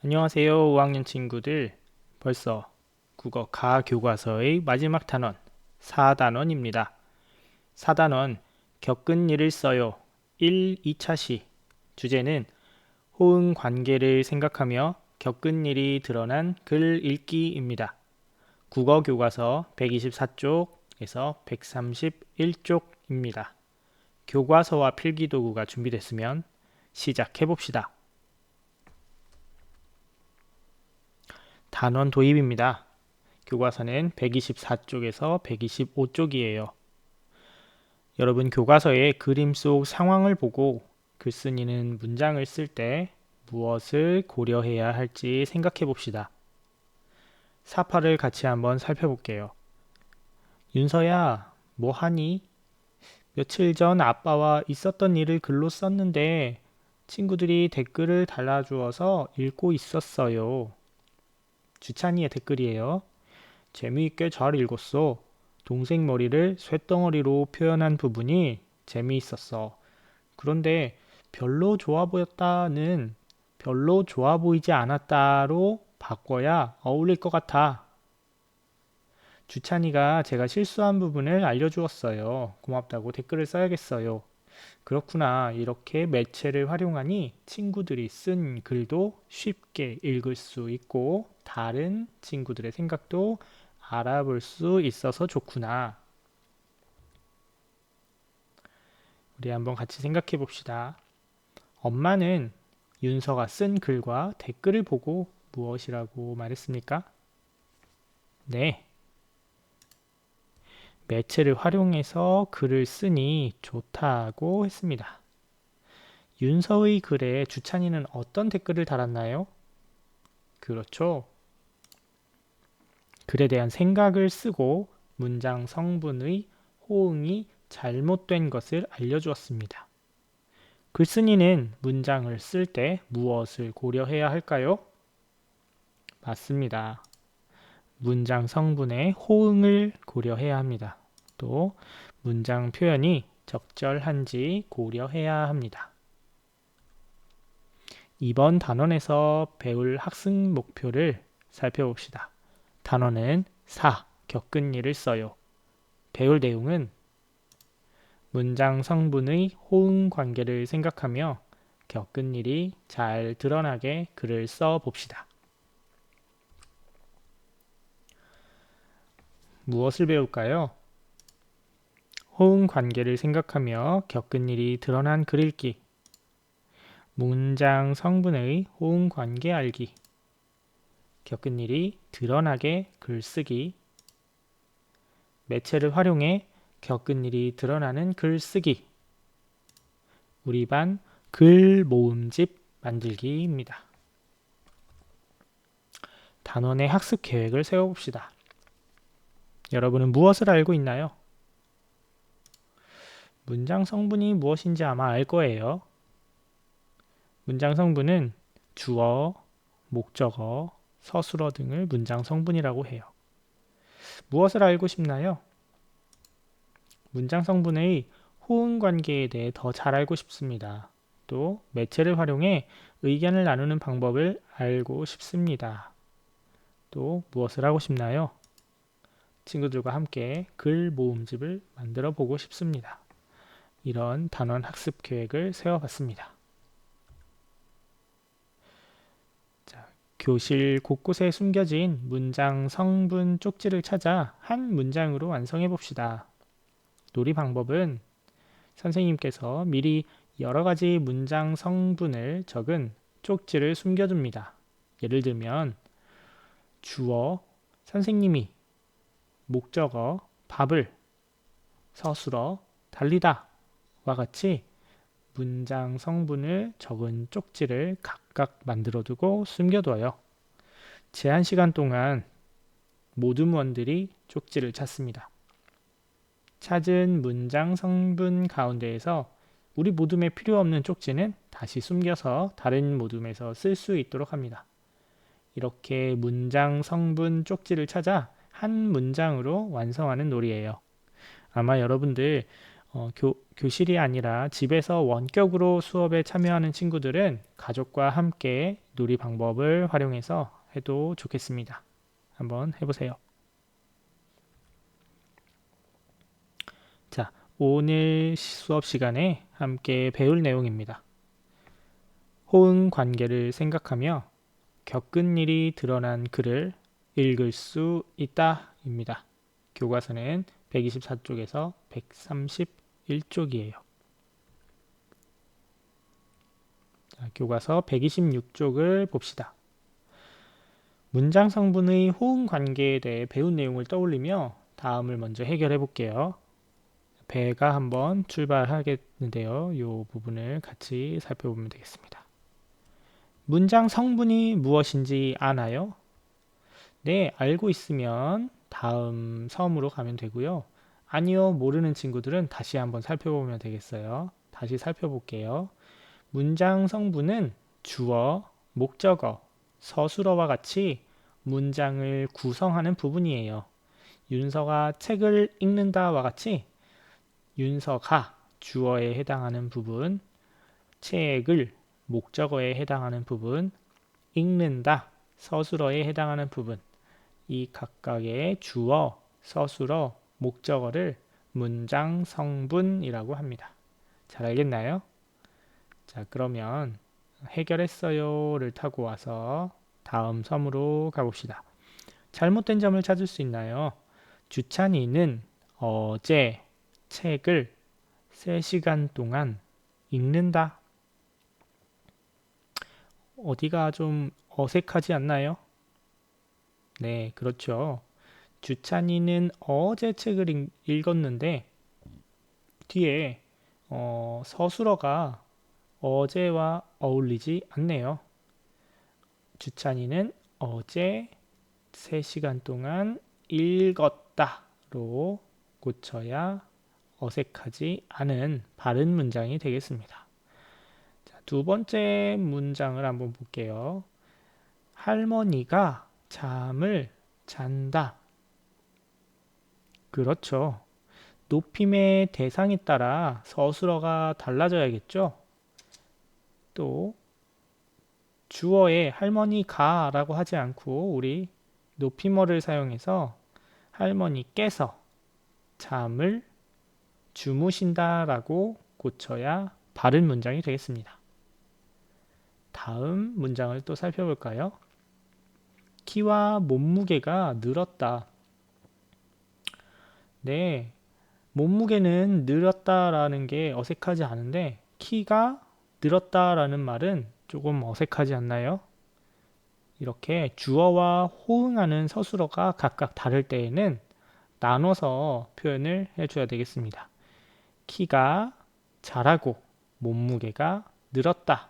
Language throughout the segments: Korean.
안녕하세요, 5학년 친구들. 벌써 국어 가교과서의 마지막 단원 4단원입니다. 4단원 겪은 일을 써요. 1, 2차 시. 주제는 호응 관계를 생각하며 겪은 일이 드러난 글 읽기입니다. 국어 교과서 124쪽에서 131쪽입니다. 교과서와 필기도구가 준비됐으면 시작해 봅시다. 단원 도입입니다. 교과서는 124쪽에서 125쪽이에요. 여러분 교과서의 그림 속 상황을 보고 글쓴이는 문장을 쓸 때 무엇을 고려해야 할지 생각해 봅시다. 사파를 같이 한번 살펴볼게요. 윤서야, 뭐 하니? 며칠 전 아빠와 있었던 일을 글로 썼는데 친구들이 댓글을 달아주어서 읽고 있었어요. 주찬이의 댓글이에요. 재미있게 잘 읽었어. 동생 머리를 쇳덩어리로 표현한 부분이 재미있었어. 그런데 별로 좋아 보였다는 별로 좋아 보이지 않았다로 바꿔야 어울릴 것 같아. 주찬이가 제가 실수한 부분을 알려주었어요. 고맙다고 댓글을 써야겠어요. 그렇구나. 이렇게 매체를 활용하니 친구들이 쓴 글도 쉽게 읽을 수 있고 다른 친구들의 생각도 알아볼 수 있어서 좋구나. 우리 한번 같이 생각해 봅시다. 엄마는 윤서가 쓴 글과 댓글을 보고 무엇이라고 말했습니까? 네. 매체를 활용해서 글을 쓰니 좋다고 했습니다. 윤서의 글에 주찬이는 어떤 댓글을 달았나요? 그렇죠. 글에 대한 생각을 쓰고 문장 성분의 호응이 잘못된 것을 알려주었습니다. 글쓴이는 문장을 쓸 때 무엇을 고려해야 할까요? 맞습니다. 문장 성분의 호응을 고려해야 합니다. 또 문장 표현이 적절한지 고려해야 합니다. 이번 단원에서 배울 학습 목표를 살펴봅시다. 단원은 4, 겪은 일을 써요. 배울 내용은 문장 성분의 호응 관계를 생각하며 겪은 일이 잘 드러나게 글을 써 봅시다. 무엇을 배울까요? 호응 관계를 생각하며 겪은 일이 드러난 글 읽기, 문장 성분의 호응 관계 알기, 겪은 일이 드러나게 글쓰기, 매체를 활용해 겪은 일이 드러나는 글쓰기, 우리 반 글 모음집 만들기입니다. 단원의 학습 계획을 세워봅시다. 여러분은 무엇을 알고 있나요? 문장 성분이 무엇인지 아마 알 거예요. 문장 성분은 주어, 목적어, 서술어 등을 문장 성분이라고 해요. 무엇을 알고 싶나요? 문장 성분의 호응 관계에 대해 더 잘 알고 싶습니다. 또 매체를 활용해 의견을 나누는 방법을 알고 싶습니다. 또 무엇을 하고 싶나요? 친구들과 함께 글 모음집을 만들어 보고 싶습니다. 이런 단원 학습 계획을 세워봤습니다. 자, 교실 곳곳에 숨겨진 문장 성분 쪽지를 찾아 한 문장으로 완성해 봅시다. 놀이 방법은 선생님께서 미리 여러 가지 문장 성분을 적은 쪽지를 숨겨둡니다. 예를 들면 주어, 선생님이, 목적어, 밥을, 서술어, 달리다 와 같이 문장 성분을 적은 쪽지를 각각 만들어두고 숨겨둬요. 제한 시간 동안 모둠원들이 쪽지를 찾습니다. 찾은 문장 성분 가운데에서 우리 모둠에 필요 없는 쪽지는 다시 숨겨서 다른 모둠에서 쓸 수 있도록 합니다. 이렇게 문장 성분 쪽지를 찾아 한 문장으로 완성하는 놀이예요. 아마 여러분들 교실이 아니라 집에서 원격으로 수업에 참여하는 친구들은 가족과 함께 놀이 방법을 활용해서 해도 좋겠습니다. 한번 해보세요. 자, 오늘 수업 시간에 함께 배울 내용입니다. 호응 관계를 생각하며 겪은 일이 드러난 글을 읽을 수 있다입니다. 교과서는 124쪽에서 131쪽이에요. 교과서 126쪽을 봅시다. 문장 성분의 호응 관계에 대해 배운 내용을 떠올리며 다음을 먼저 해결해 볼게요. 배가 한번 출발하겠는데요. 이 부분을 같이 살펴보면 되겠습니다. 문장 성분이 무엇인지 아나요? 네, 알고 있으면 다음 섬으로 가면 되고요. 아니요, 모르는 친구들은 다시 한번 살펴보면 되겠어요. 다시 살펴볼게요. 문장 성분은 주어, 목적어, 서술어와 같이 문장을 구성하는 부분이에요. 윤서가 책을 읽는다와 같이 윤서가 주어에 해당하는 부분, 책을 목적어에 해당하는 부분, 읽는다 서술어에 해당하는 부분, 이 각각의 주어, 서술어, 목적어를 문장 성분이라고 합니다. 잘 알겠나요? 자, 그러면 해결했어요를 타고 와서 다음 섬으로 가봅시다. 잘못된 점을 찾을 수 있나요? 주찬이는 어제 책을 3시간 동안 읽는다. 어디가 좀 어색하지 않나요? 네, 그렇죠. 주찬이는 어제 책을 읽었는데 뒤에 서술어가 어제와 어울리지 않네요. 주찬이는 어제 3시간 동안 읽었다로 고쳐야 어색하지 않은 바른 문장이 되겠습니다. 자, 두 번째 문장을 한번 볼게요. 할머니가 잠을 잔다. 그렇죠. 높임의 대상에 따라 서술어가 달라져야겠죠? 또 주어에 할머니가 라고 하지 않고 우리 높임어를 사용해서 할머니께서 잠을 주무신다 라고 고쳐야 바른 문장이 되겠습니다. 다음 문장을 또 살펴볼까요? 키와 몸무게가 늘었다. 네, 몸무게는 늘었다라는 게 어색하지 않은데 키가 늘었다라는 말은 조금 어색하지 않나요? 이렇게 주어와 호응하는 서술어가 각각 다를 때에는 나눠서 표현을 해줘야 되겠습니다. 키가 자라고 몸무게가 늘었다.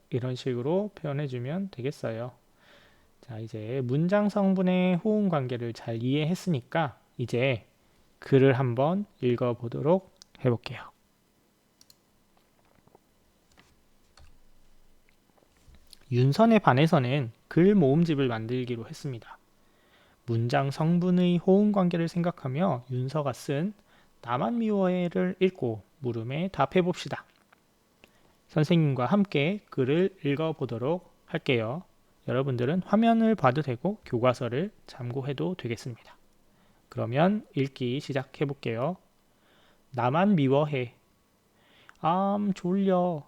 이런 식으로 표현해주면 되겠어요. 자, 이제 문장 성분의 호응 관계를 잘 이해했으니까 이제 글을 한번 읽어보도록 해볼게요. 윤선에 반해서는 글 모음집을 만들기로 했습니다. 문장 성분의 호응 관계를 생각하며 윤서가 쓴 나만 미워해를 읽고 물음에 답해 봅시다. 선생님과 함께 글을 읽어보도록 할게요. 여러분들은 화면을 봐도 되고 교과서를 참고해도 되겠습니다. 그러면 읽기 시작해 볼게요. 나만 미워해. 졸려.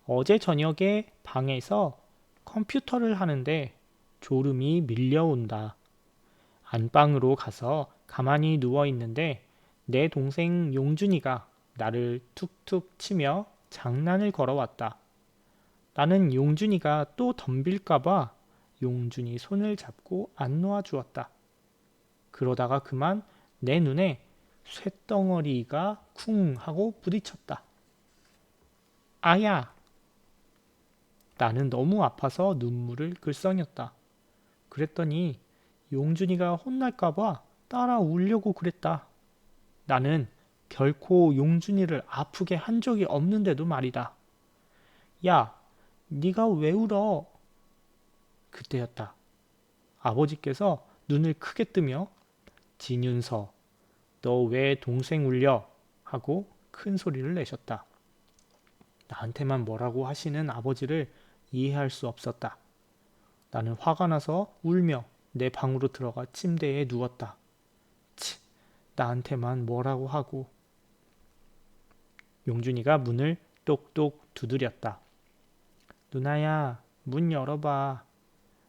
어제 저녁에 방에서 컴퓨터를 하는데 졸음이 밀려온다. 안방으로 가서 가만히 누워 있는데 내 동생 용준이가 나를 툭툭 치며 장난을 걸어왔다. 나는 용준이가 또 덤빌까봐 용준이 손을 잡고 안 놓아주었다. 그러다가 그만 내 눈에 쇳덩어리가 쿵 하고 부딪혔다. 아야! 나는 너무 아파서 눈물을 글썽였다. 그랬더니 용준이가 혼날까봐 따라 울려고 그랬다. 나는 결코 용준이를 아프게 한 적이 없는데도 말이다. 야, 네가 왜 울어? 그때였다. 아버지께서 눈을 크게 뜨며 진윤서, 너 왜 동생 울려? 하고 큰 소리를 내셨다. 나한테만 뭐라고 하시는 아버지를 이해할 수 없었다. 나는 화가 나서 울며 내 방으로 들어가 침대에 누웠다. 치, 나한테만 뭐라고 하고. 용준이가 문을 똑똑 두드렸다. 누나야, 문 열어봐.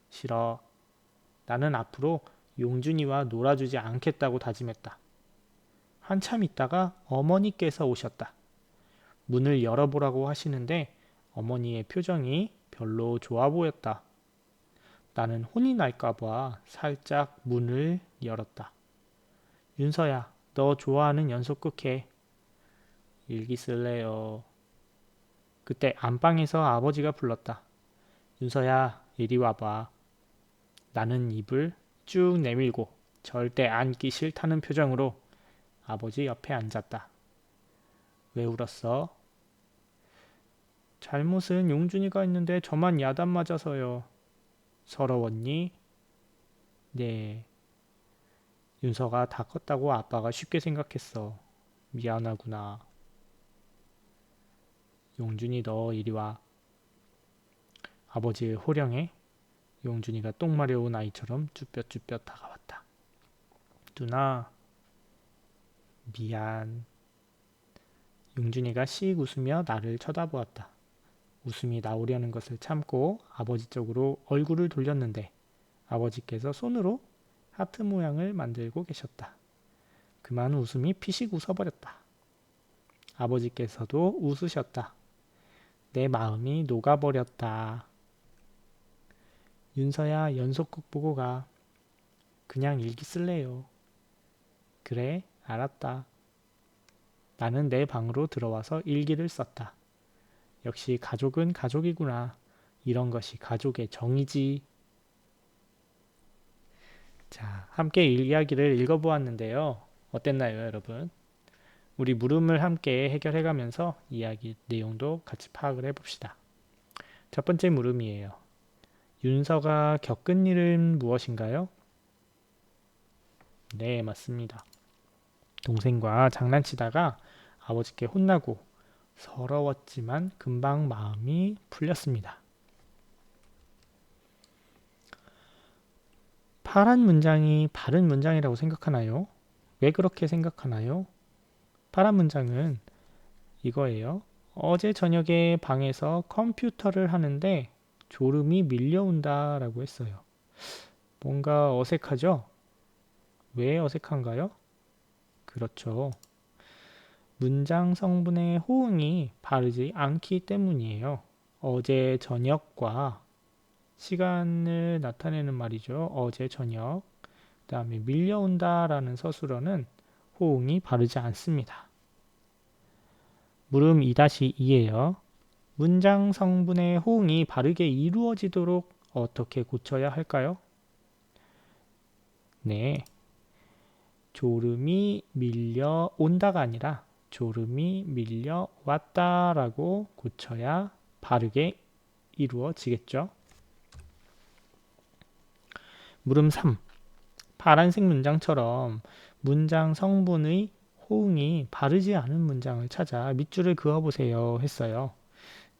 싫어. 나는 앞으로 용준이와 놀아주지 않겠다고 다짐했다. 한참 있다가 어머니께서 오셨다. 문을 열어보라고 하시는데 어머니의 표정이 별로 좋아 보였다. 나는 혼이 날까봐 살짝 문을 열었다. 윤서야, 너 좋아하는 연속극 해. 일기 쓸래요. 그때 안방에서 아버지가 불렀다. 윤서야, 이리 와봐. 나는 입을 쭉 내밀고 절대 앉기 싫다는 표정으로 아버지 옆에 앉았다. 왜 울었어? 잘못은 용준이가 했는데 저만 야단 맞아서요. 서러웠니? 네. 윤서가 다 컸다고 아빠가 쉽게 생각했어. 미안하구나. 용준이 너 이리 와. 아버지의 호령에 용준이가 똥 마려운 아이처럼 쭈뼛쭈뼛 다가왔다. 누나, 미안. 용준이가 씩 웃으며 나를 쳐다보았다. 웃음이 나오려는 것을 참고 아버지 쪽으로 얼굴을 돌렸는데 아버지께서 손으로 하트 모양을 만들고 계셨다. 그만 웃음이 피식 웃어버렸다. 아버지께서도 웃으셨다. 내 마음이 녹아버렸다. 윤서야, 연속극 보고 가. 그냥 일기 쓸래요. 그래, 알았다. 나는 내 방으로 들어와서 일기를 썼다. 역시 가족은 가족이구나. 이런 것이 가족의 정이지. 자, 함께 이야기를 읽어보았는데요. 어땠나요, 여러분? 우리 물음을 함께 해결해가면서 이야기 내용도 같이 파악을 해봅시다. 첫 번째 물음이에요. 윤서가 겪은 일은 무엇인가요? 네, 맞습니다. 동생과 장난치다가 아버지께 혼나고 서러웠지만 금방 마음이 풀렸습니다. 파란 문장이 바른 문장이라고 생각하나요? 왜 그렇게 생각하나요? 파란 문장은 이거예요. 어제 저녁에 방에서 컴퓨터를 하는데 졸음이 밀려온다 라고 했어요. 뭔가 어색하죠? 왜 어색한가요? 그렇죠. 문장 성분의 호응이 바르지 않기 때문이에요. 어제 저녁과 시간을 나타내는 말이죠. 어제 저녁. 그 다음에 밀려온다 라는 서술어는 호응이 바르지 않습니다. 물음 2-2예요. 문장 성분의 호응이 바르게 이루어지도록 어떻게 고쳐야 할까요? 네. 졸음이 밀려온다가 아니라 졸음이 밀려왔다 라고 고쳐야 바르게 이루어지겠죠. 물음 3. 파란색 문장처럼 문장 성분의 호응이 바르지 않은 문장을 찾아 밑줄을 그어보세요 했어요.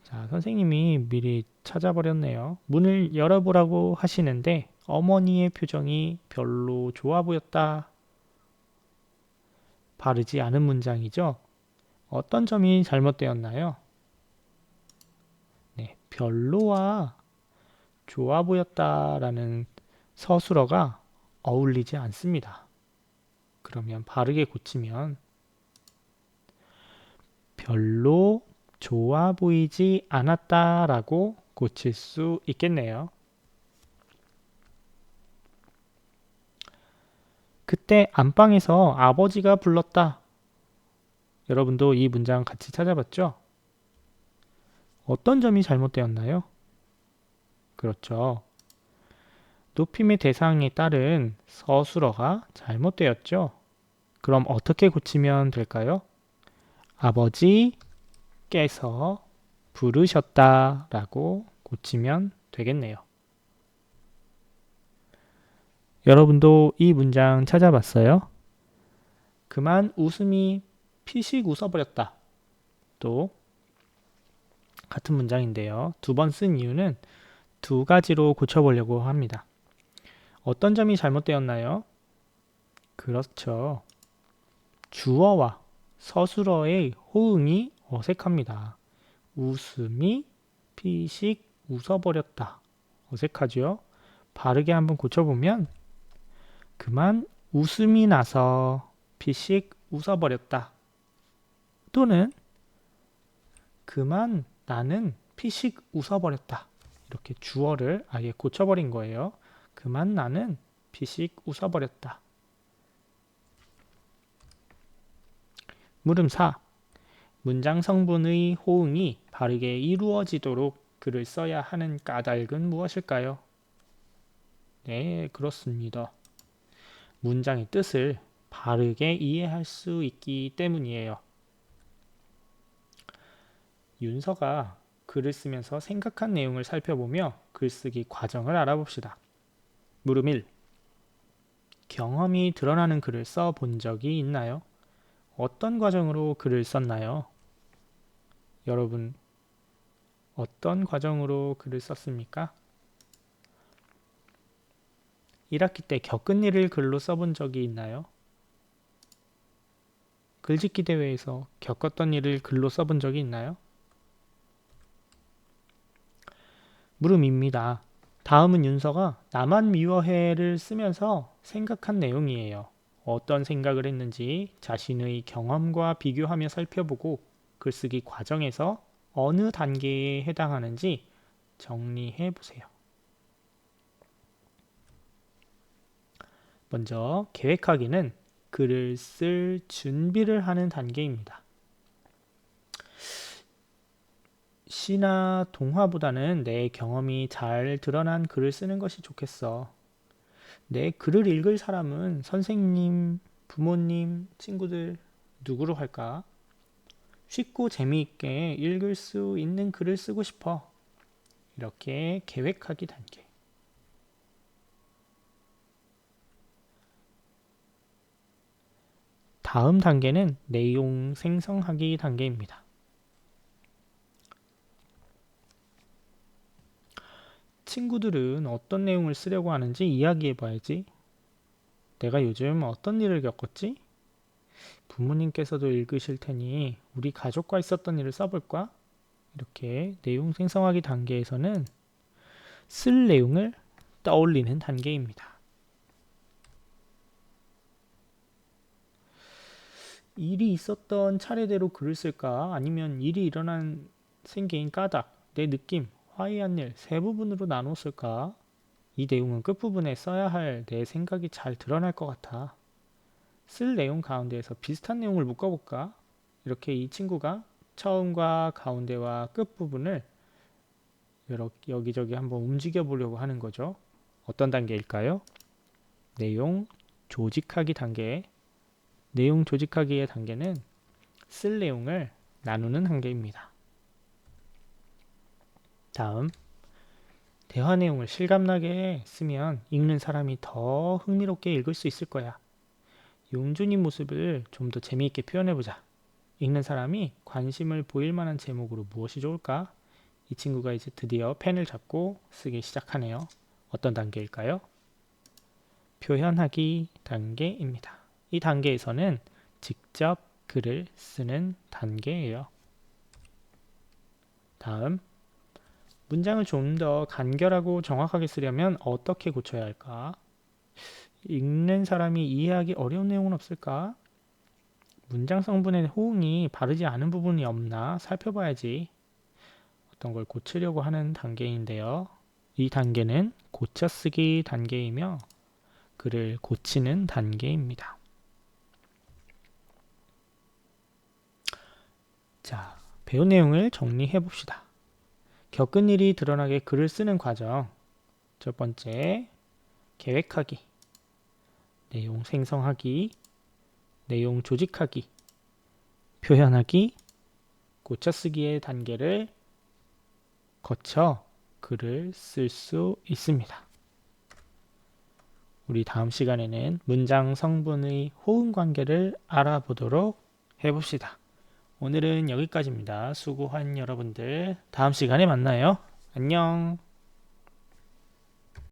자, 선생님이 미리 찾아버렸네요. 문을 열어보라고 하시는데 어머니의 표정이 별로 좋아 보였다. 바르지 않은 문장이죠. 어떤 점이 잘못되었나요? 네, 별로와 좋아 보였다라는 서술어가 어울리지 않습니다. 그러면 바르게 고치면 별로 좋아 보이지 않았다라고 고칠 수 있겠네요. 그때 안방에서 아버지가 불렀다. 여러분도 이 문장 같이 찾아봤죠? 어떤 점이 잘못되었나요? 그렇죠. 높임의 대상에 따른 서술어가 잘못되었죠. 그럼 어떻게 고치면 될까요? 아버지께서 부르셨다 라고 고치면 되겠네요. 여러분도 이 문장 찾아봤어요? 그만 웃음이 피식 웃어버렸다. 또 같은 문장인데요. 두 번 쓴 이유는 두 가지로 고쳐보려고 합니다. 어떤 점이 잘못되었나요? 그렇죠. 주어와 서술어의 호응이 어색합니다. 웃음이 피식 웃어버렸다. 어색하죠? 바르게 한번 고쳐보면 그만 웃음이 나서 피식 웃어버렸다. 또는 그만 나는 피식 웃어버렸다. 이렇게 주어를 아예 고쳐버린 거예요. 그만 나는 피식 웃어버렸다. 물음 4. 문장 성분의 호응이 바르게 이루어지도록 글을 써야 하는 까닭은 무엇일까요? 네, 그렇습니다. 문장의 뜻을 바르게 이해할 수 있기 때문이에요. 윤서가 글을 쓰면서 생각한 내용을 살펴보며 글쓰기 과정을 알아봅시다. 물음 1. 경험이 드러나는 글을 써본 적이 있나요? 어떤 과정으로 글을 썼나요? 여러분, 어떤 과정으로 글을 썼습니까? 1학기 때 겪은 일을 글로 써본 적이 있나요? 글짓기 대회에서 겪었던 일을 글로 써본 적이 있나요? 물음입니다. 다음은 윤서가 나만 미워해를 쓰면서 생각한 내용이에요. 어떤 생각을 했는지 자신의 경험과 비교하며 살펴보고 글쓰기 과정에서 어느 단계에 해당하는지 정리해 보세요. 먼저 계획하기는 글을 쓸 준비를 하는 단계입니다. 시나 동화보다는 내 경험이 잘 드러난 글을 쓰는 것이 좋겠어. 내 글을 읽을 사람은 선생님, 부모님, 친구들 누구로 할까? 쉽고 재미있게 읽을 수 있는 글을 쓰고 싶어. 이렇게 계획하기 단계. 다음 단계는 내용 생성하기 단계입니다. 친구들은 어떤 내용을 쓰려고 하는지 이야기해 봐야지. 내가 요즘 어떤 일을 겪었지? 부모님께서도 읽으실 테니 우리 가족과 있었던 일을 써볼까? 이렇게 내용 생성하기 단계에서는 쓸 내용을 떠올리는 단계입니다. 일이 있었던 차례대로 글을 쓸까? 아니면 일이 일어난 생긴 까닭, 내 느낌, 화해한 일 세 부분으로 나눠 쓸까? 이 내용은 끝부분에 써야 할 내 생각이 잘 드러날 것 같아. 쓸 내용 가운데에서 비슷한 내용을 묶어볼까? 이렇게 이 친구가 처음과 가운데와 끝부분을 여기저기 한번 움직여 보려고 하는 거죠. 어떤 단계일까요? 내용 조직하기 단계. 내용 조직하기의 단계는 쓸 내용을 나누는 단계입니다. 다음, 대화 내용을 실감나게 쓰면 읽는 사람이 더 흥미롭게 읽을 수 있을 거야. 용준이 모습을 좀 더 재미있게 표현해보자. 읽는 사람이 관심을 보일 만한 제목으로 무엇이 좋을까? 이 친구가 이제 드디어 펜을 잡고 쓰기 시작하네요. 어떤 단계일까요? 표현하기 단계입니다. 이 단계에서는 직접 글을 쓰는 단계예요. 다음, 문장을 좀 더 간결하고 정확하게 쓰려면 어떻게 고쳐야 할까? 읽는 사람이 이해하기 어려운 내용은 없을까? 문장 성분의 호응이 바르지 않은 부분이 없나 살펴봐야지. 어떤 걸 고치려고 하는 단계인데요. 이 단계는 고쳐쓰기 단계이며 글을 고치는 단계입니다. 자, 배운 내용을 정리해 봅시다. 겪은 일이 드러나게 글을 쓰는 과정. 첫 번째, 계획하기, 내용 생성하기, 내용 조직하기, 표현하기, 고쳐쓰기의 단계를 거쳐 글을 쓸 수 있습니다. 우리 다음 시간에는 문장 성분의 호응 관계를 알아보도록 해봅시다. 오늘은 여기까지입니다. 수고한 여러분들. 다음 시간에 만나요. 안녕.